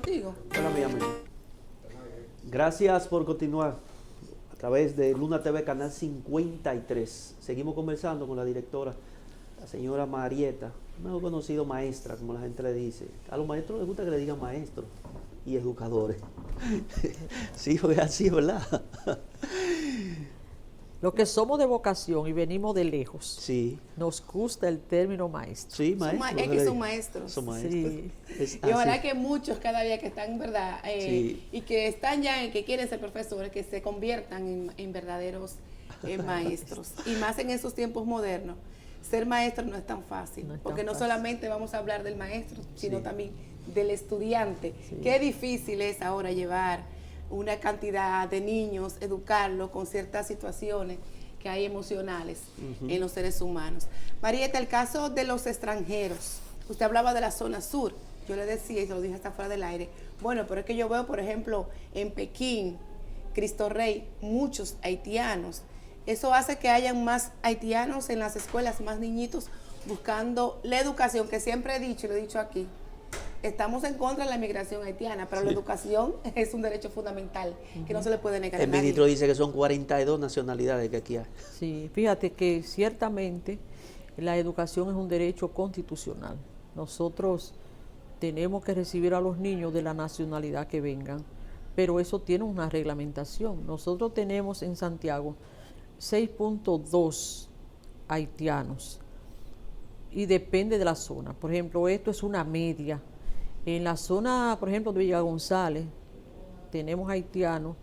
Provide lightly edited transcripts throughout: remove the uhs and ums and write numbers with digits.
contigo. Hola, mi amigo. Gracias por continuar a través de Luna TV, canal 53. Seguimos conversando con la directora, la señora Marieta, mejor conocido maestra, como la gente le dice. A los maestros les gusta que le digan maestros y educadores. Sí, es así, ¿verdad? Los que somos de vocación y venimos de lejos, Sí, nos gusta el término maestro. sí, Son maestros. es que son maestros. Son maestros. Sí. Es Y ojalá así. que muchos cada día que están, ¿verdad? Sí. Y que están ya en que quieren ser profesores, que se conviertan en verdaderos maestros. Y más en esos tiempos modernos. Ser maestro no es tan fácil, No es tan porque no fácil. solamente vamos a hablar del maestro, sino Sí. también del estudiante. Sí. Qué difícil es ahora llevar una cantidad de niños, educarlos con ciertas situaciones que hay emocionales en los seres humanos. Marieta, el caso de los extranjeros, usted hablaba de la zona sur, yo le decía, y se lo dije hasta fuera del aire, bueno, pero es que yo veo, por ejemplo, en Pekín, Cristo Rey, muchos haitianos. Eso hace que hayan más haitianos en las escuelas, más niñitos buscando la educación, que siempre he dicho, y lo he dicho aquí, estamos en contra de la inmigración haitiana, pero la educación es un derecho fundamental que no se le puede negar a El nadie. ministro dice que son 42 nacionalidades que aquí hay. Sí, fíjate que ciertamente la educación es un derecho constitucional. Nosotros tenemos que recibir a los niños de la nacionalidad que vengan, pero eso tiene una reglamentación. Nosotros tenemos en Santiago 6.2 haitianos y depende de la zona. Por ejemplo, esto es una media. En la zona, por ejemplo, de Villa González, tenemos haitianos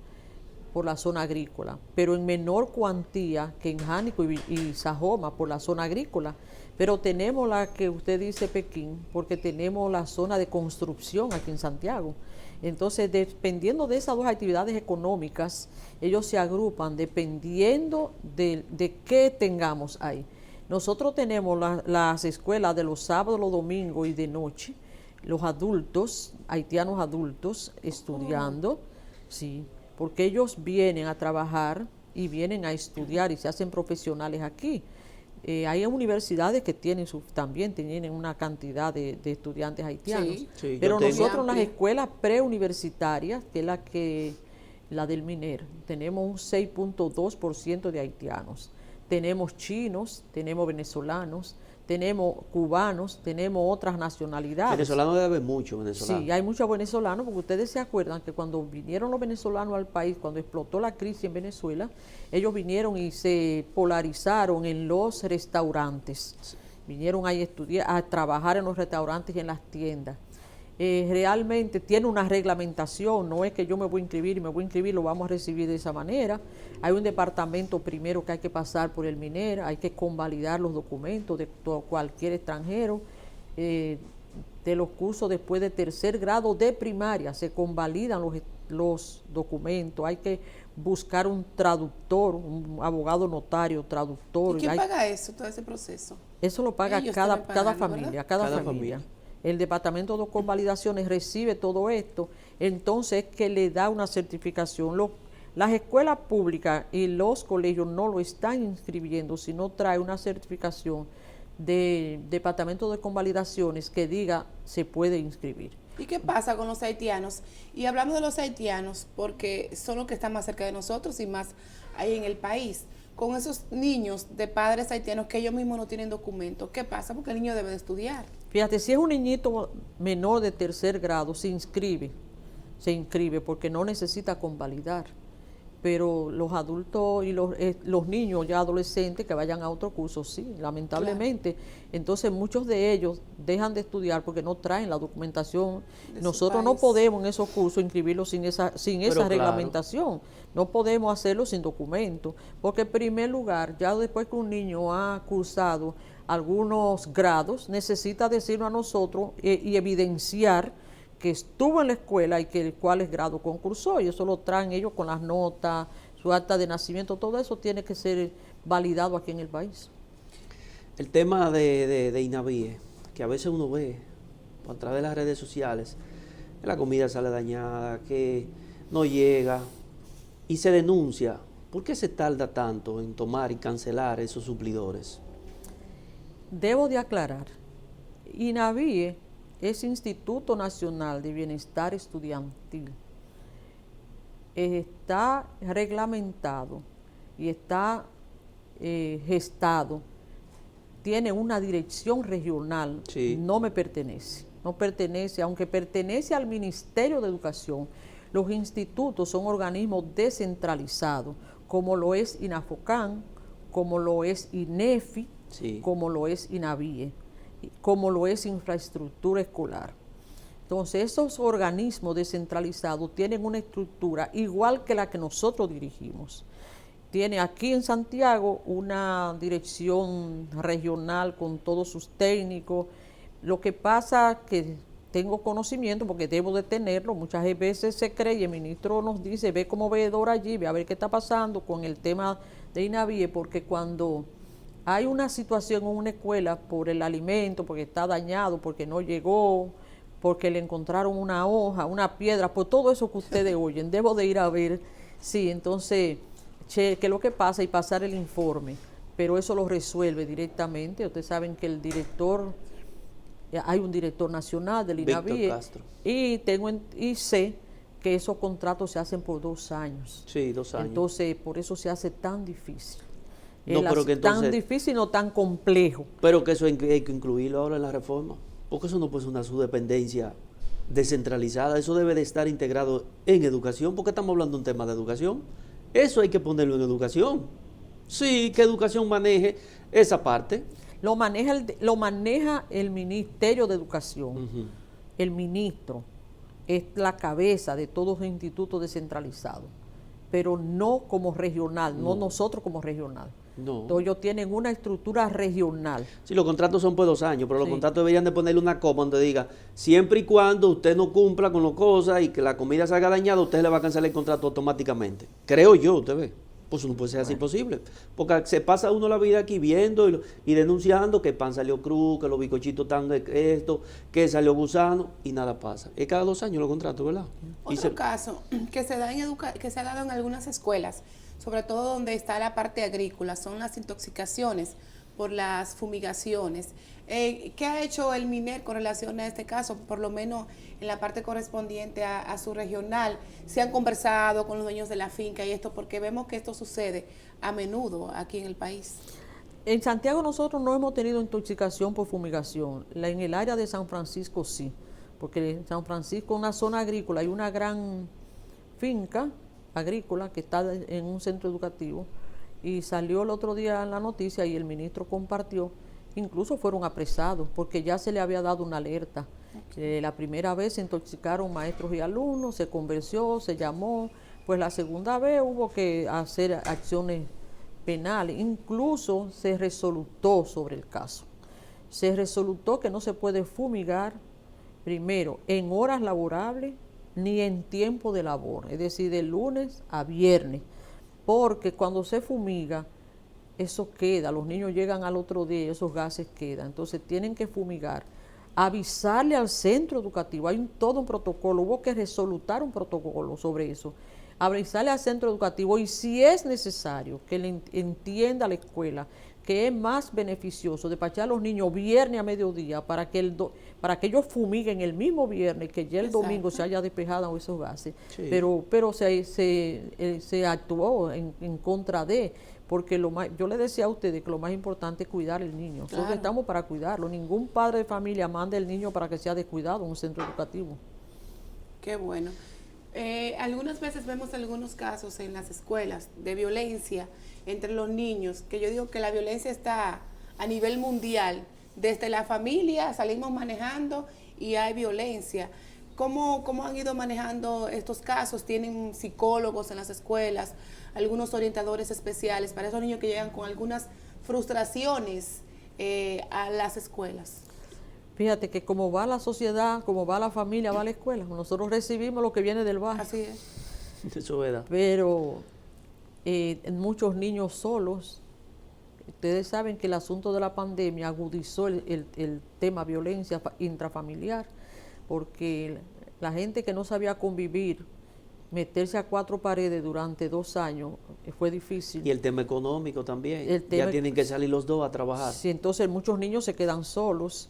por la zona agrícola, pero en menor cuantía que en Jánico y Sajoma por la zona agrícola. Pero tenemos la que usted dice Pekín, porque tenemos la zona de construcción aquí en Santiago. Entonces, dependiendo de esas dos actividades económicas, ellos se agrupan dependiendo de qué tengamos ahí. Nosotros tenemos las escuelas de los sábados, los domingos y de noche, los adultos, haitianos adultos, estudiando, sí, porque ellos vienen a trabajar y vienen a estudiar y se hacen profesionales aquí. Hay universidades que también tienen una cantidad de estudiantes haitianos, Sí, Sí, yo pero tengo- nosotros en las Amplio. escuelas preuniversitarias, que es la del MINER, tenemos un 6.2% de haitianos. Tenemos chinos, tenemos venezolanos, tenemos cubanos, tenemos otras nacionalidades. Venezolano debe haber mucho, venezolano. Sí, hay muchos venezolanos, porque ustedes se acuerdan que cuando vinieron los venezolanos al país, cuando explotó la crisis en Venezuela, ellos vinieron y se polarizaron en los restaurantes. Vinieron ahí a trabajar en los restaurantes y en las tiendas. Realmente tiene una reglamentación, no es que yo me voy a inscribir y me voy a inscribir, lo vamos a recibir de esa manera. Hay un departamento primero que hay que pasar por el MINER, hay que convalidar los documentos de cualquier extranjero. De los cursos después de tercer grado de primaria se convalidan los documentos, hay que buscar un traductor, un abogado notario, traductor. ¿Y quién paga eso, todo ese proceso? Eso lo paga Ellos cada deben pagarlo, familia, ¿verdad? cada Cada familia. familia. El departamento de convalidaciones recibe todo esto, entonces que le da una certificación. Las escuelas públicas y los colegios no lo están inscribiendo, sino trae una certificación del departamento de convalidaciones que diga se puede inscribir. ¿Y qué pasa con los haitianos? Y hablamos de los haitianos porque son los que están más cerca de nosotros y más ahí en el país. Con esos niños de padres haitianos que ellos mismos no tienen documentos, ¿qué pasa? Porque el niño debe de estudiar. Fíjate, si es un niñito menor de tercer grado, se inscribe porque no necesita convalidar. Pero los adultos y los niños ya adolescentes que vayan a otro curso, sí, lamentablemente. Claro. Entonces muchos de ellos dejan de estudiar porque no traen la documentación. Nosotros no podemos en esos cursos inscribirlos sin esa claro, reglamentación. No podemos hacerlo sin documento. Porque en primer lugar, ya después que un niño ha cursado algunos grados, necesita decirnos a nosotros y evidenciar que estuvo en la escuela y que cuáles grado concursó, y eso lo traen ellos con las notas, su acta de nacimiento, todo eso tiene que ser validado aquí en el país. El tema de INAVIE, que a veces uno ve a través de las redes sociales, que la comida sale dañada, que no llega, y se denuncia. ¿Por qué se tarda tanto en tomar y cancelar esos suplidores? Debo de aclarar, INAVIE ese Instituto Nacional de Bienestar Estudiantil está reglamentado y está gestado, tiene una dirección regional, Sí. no me pertenece, no pertenece, aunque pertenece al Ministerio de Educación. Los institutos son organismos descentralizados, como lo es INAFOCAN, como lo es INEFI, Sí. como lo es INAVIE, como lo es Infraestructura Escolar. Entonces, esos organismos descentralizados tienen una estructura igual que la que nosotros dirigimos. Tiene aquí en Santiago una dirección regional con todos sus técnicos. Lo que pasa que tengo conocimiento, porque debo de tenerlo, muchas veces se cree y el ministro nos dice, ve como veedor allí, ve a ver qué está pasando con el tema de INAVIE, porque cuando hay una situación en una escuela por el alimento, porque está dañado, porque no llegó, porque le encontraron una hoja, una piedra, por todo eso que ustedes oyen, debo de ir a ver, sí, entonces, qué es lo que pasa y pasar el informe, pero eso lo resuelve directamente. Ustedes saben que el director, hay un director nacional del INAVIE, Víctor Castro. y sé que esos contratos se hacen por 2 años. Sí, 2 años. Entonces, por eso se hace tan difícil. No, pero que entonces, tan difícil, no tan complejo. Pero que eso hay que incluirlo ahora en la reforma, porque eso no puede ser una subdependencia descentralizada, eso debe de estar integrado en educación, porque estamos hablando de un tema de educación. Eso hay que ponerlo en educación. Sí, que educación maneje esa parte. Lo maneja el Ministerio de Educación. Ujú. El ministro es la cabeza de todos los institutos descentralizados, pero no como regional, no nosotros como regional. No. Entonces ellos tienen una estructura regional. Sí, los contratos son por 2 años, pero los Sí. contratos deberían de ponerle una coma donde diga, siempre y cuando usted no cumpla con las cosas y que la comida salga dañada, usted le va a cancelar el contrato automáticamente. Creo yo, usted ve. Pues no puede ser así posible. Porque se pasa uno la vida aquí viendo y denunciando que el pan salió cru, que los bizcochitos están de esto, que salió gusano y nada pasa. Es cada 2 años los contratos, ¿verdad? Y Otro caso que se da que se ha dado en algunas escuelas, sobre todo donde está la parte agrícola, son las intoxicaciones por las fumigaciones. ¿Qué ha hecho el MINER con relación a este caso? Por lo menos en la parte correspondiente a su regional, ¿se han conversado con los dueños de la finca y esto? Porque vemos que esto sucede a menudo aquí en el país. En Santiago nosotros no hemos tenido intoxicación por fumigación. En el área de San Francisco sí, porque en San Francisco es una zona agrícola, hay una gran finca agrícola que está en un centro educativo, y salió el otro día en la noticia y el ministro compartió, incluso fueron apresados porque ya se le había dado una alerta. La primera vez se intoxicaron maestros y alumnos, se convenció, se llamó, pues la segunda vez hubo que hacer acciones penales, incluso se resolutó sobre el caso. Se resolutó que no se puede fumigar, primero, en horas laborables ni en tiempo de labor, es decir, de lunes a viernes, porque cuando se fumiga, eso queda, los niños llegan al otro día y esos gases quedan, entonces tienen que fumigar, avisarle al centro educativo, hay todo un protocolo, hubo que resolutar un protocolo sobre eso, avisarle al centro educativo y si es necesario que le entienda a la escuela que es más beneficioso despachar a los niños viernes a mediodía para que ellos fumiguen el mismo viernes, que ya el domingo se haya despejado esos gases. Sí. Pero se actuó en contra de, porque yo le decía a ustedes que lo más importante es cuidar al niño. Nosotros Claro. estamos para cuidarlo. Ningún padre de familia manda al niño para que sea descuidado en un centro educativo. Qué bueno. Algunas veces vemos algunos casos en las escuelas de violencia entre los niños, que yo digo que la violencia está a nivel mundial. Desde la familia salimos manejando y hay violencia. ¿Cómo han ido manejando estos casos? ¿Tienen psicólogos en las escuelas, algunos orientadores especiales para esos niños que llegan con algunas frustraciones a las escuelas? Fíjate que como va la sociedad, como va la familia, va la escuela. Nosotros recibimos lo que viene del barrio. Así es. Eso es verdad. Pero muchos niños solos, ustedes saben que el asunto de la pandemia agudizó el tema violencia intrafamiliar, porque la gente que no sabía convivir, meterse a 4 paredes durante 2 años fue difícil. Y el tema económico también. El tema- Ya tienen que salir los dos a trabajar. Sí, entonces muchos niños se quedan solos.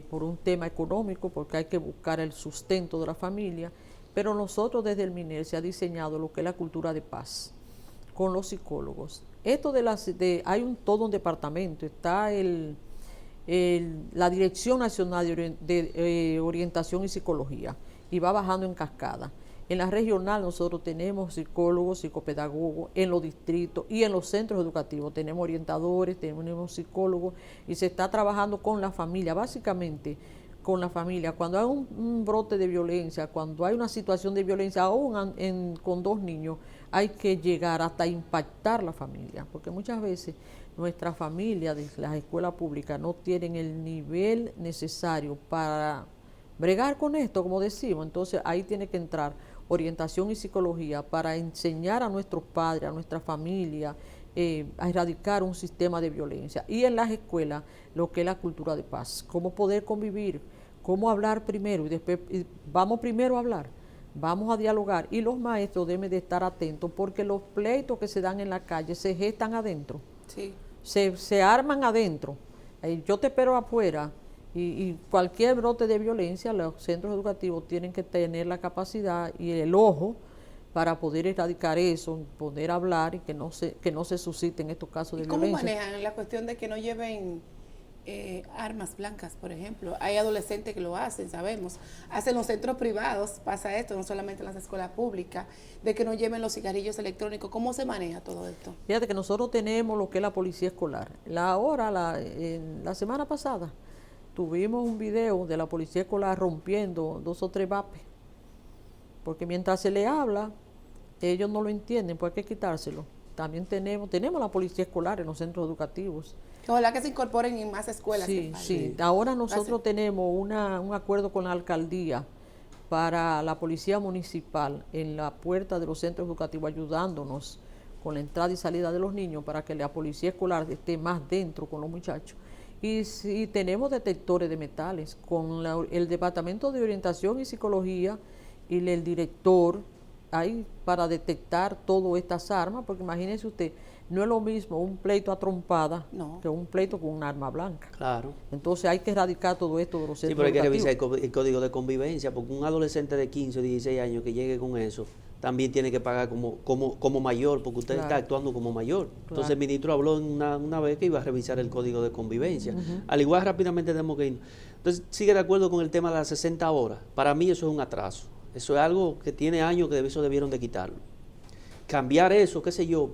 por un tema económico, porque hay que buscar el sustento de la familia, pero nosotros desde el MINER se ha diseñado lo que es la cultura de paz con los psicólogos. Esto hay todo un departamento, está la Dirección Nacional de Orientación y Psicología, y va bajando en cascada. En la regional nosotros tenemos psicólogos, psicopedagogos en los distritos y en los centros educativos. Tenemos orientadores, tenemos psicólogos y se está trabajando con la familia, básicamente con la familia. Cuando hay un brote de violencia, cuando hay una situación de violencia, aún con 2 niños, hay que llegar hasta impactar la familia, porque muchas veces nuestra familia de las escuelas públicas no tienen el nivel necesario para bregar con esto, como decimos. Entonces ahí tiene que entrar orientación y psicología para enseñar a nuestros padres, a nuestra familia, a erradicar un sistema de violencia. Y en las escuelas, lo que es la cultura de paz, cómo poder convivir, cómo hablar primero, y después vamos primero a hablar, vamos a dialogar. Y los maestros deben de estar atentos, porque los pleitos que se dan en la calle se gestan adentro, Sí. se arman adentro. Yo te espero afuera. Y cualquier brote de violencia, los centros educativos tienen que tener la capacidad y el ojo para poder erradicar eso, poder hablar y que no se susciten estos casos de violencia. ¿Cómo manejan la cuestión de que no lleven armas blancas, por ejemplo? Hay adolescentes que lo hacen, sabemos. Hacen los centros privados, pasa esto, no solamente en las escuelas públicas, de que no lleven los cigarrillos electrónicos. ¿Cómo se maneja todo esto? Fíjate que nosotros tenemos lo que es la policía escolar. La semana pasada, tuvimos un video de la policía escolar rompiendo 2 o 3 vapes, porque mientras se le habla, ellos no lo entienden, pues hay que quitárselo. También tenemos la policía escolar en los centros educativos. Ojalá que se incorporen en más escuelas. Sí. Ahora nosotros tenemos un acuerdo con la alcaldía para la policía municipal en la puerta de los centros educativos, ayudándonos con la entrada y salida de los niños para que la policía escolar esté más dentro con los muchachos. Y sí, tenemos detectores de metales con el Departamento de Orientación y Psicología y el director ahí para detectar todas estas armas, porque imagínese usted, no es lo mismo un pleito a trompada que un pleito con un arma blanca. Claro. Entonces hay que erradicar todo esto de los centros Sí, pero hay que educativos. revisar el código de convivencia, porque un adolescente de 15 o 16 años que llegue con eso, también tiene que pagar como mayor, porque usted está actuando como mayor. Entonces el ministro habló una vez que iba a revisar el código de convivencia. Al igual, rápidamente tenemos que ir. Entonces, sigue de acuerdo con el tema de las 60 horas. Para mí eso es un atraso. Eso es algo que tiene años que eso debieron de quitarlo. Cambiar eso, qué sé yo,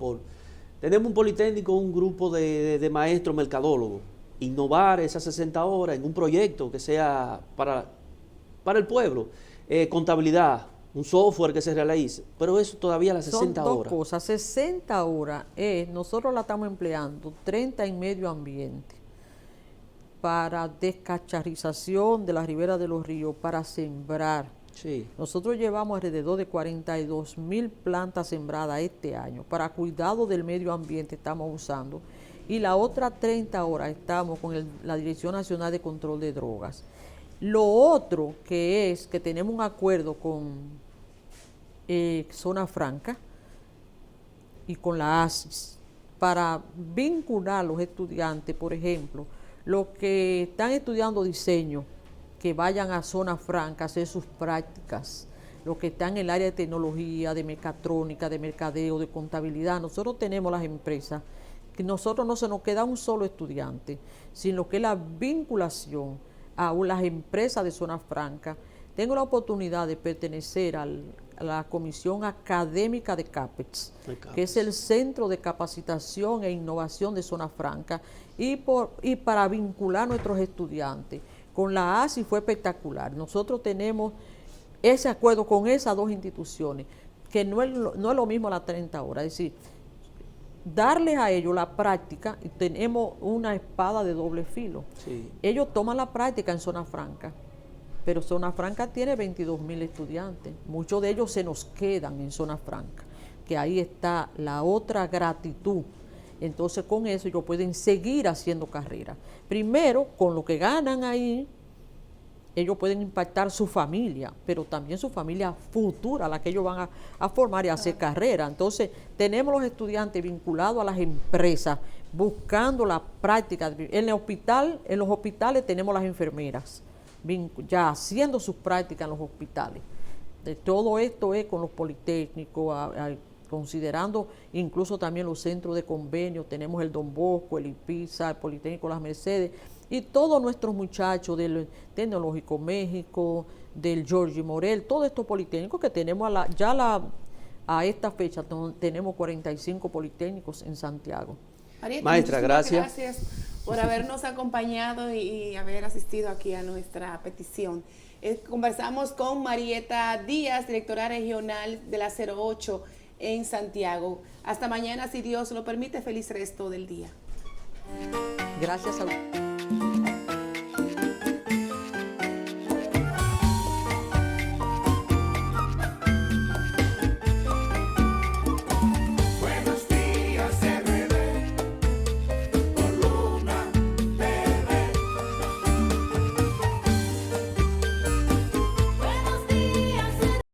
tenemos un politécnico, un grupo de maestros mercadólogos. Innovar esas 60 horas en un proyecto que sea para el pueblo. Contabilidad, un software que se realice, pero eso todavía las 60 horas. Son 2 cosas, 60 horas nosotros la estamos empleando, 30 en medio ambiente, para descacharización de la ribera de los ríos, para sembrar. Sí. Nosotros llevamos alrededor de 42,000 plantas sembradas este año, para cuidado del medio ambiente estamos usando, y la otra 30 horas estamos con la Dirección Nacional de Control de Drogas. Lo otro que tenemos un acuerdo con Zona Franca y con la ASIS para vincular a los estudiantes, por ejemplo, los que están estudiando diseño, que vayan a Zona Franca a hacer sus prácticas, los que están en el área de tecnología, de mecatrónica, de mercadeo, de contabilidad. Nosotros tenemos las empresas, que nosotros no se nos queda un solo estudiante, sino que la vinculación a las empresas de Zona Franca. Tengo la oportunidad de pertenecer a la Comisión Académica de CAPEX, que es el Centro de Capacitación e Innovación de Zona Franca, y para vincular a nuestros estudiantes. Con la ASI fue espectacular. Nosotros tenemos ese acuerdo con esas 2 instituciones, que no es lo mismo las 30 horas, es decir, darles a ellos la práctica, y tenemos una espada de doble filo. Sí. Ellos toman la práctica en Zona Franca, pero Zona Franca tiene 22,000 estudiantes. Muchos de ellos se nos quedan en Zona Franca, que ahí está la otra gratitud. Entonces con eso ellos pueden seguir haciendo carrera. Primero, con lo que ganan ahí, ellos pueden impactar su familia, pero también su familia futura, la que ellos van a formar y hacer carrera. Entonces, tenemos los estudiantes vinculados a las empresas, buscando la práctica. En los hospitales tenemos las enfermeras, ya haciendo sus prácticas en los hospitales. De todo esto es con los politécnicos, considerando incluso también los centros de convenio, tenemos el Don Bosco, el IPISA, el Politécnico Las Mercedes, y todos nuestros muchachos del Tecnológico México, del Georgie Morel, todos estos politécnicos que tenemos a esta fecha, tenemos 45 politécnicos en Santiago. Marieta, Maestra, gracias por habernos acompañado y haber asistido aquí a nuestra petición. Conversamos con Marieta Díaz, directora regional de la 08 en Santiago. Hasta mañana, si Dios lo permite. Feliz resto del día. Gracias a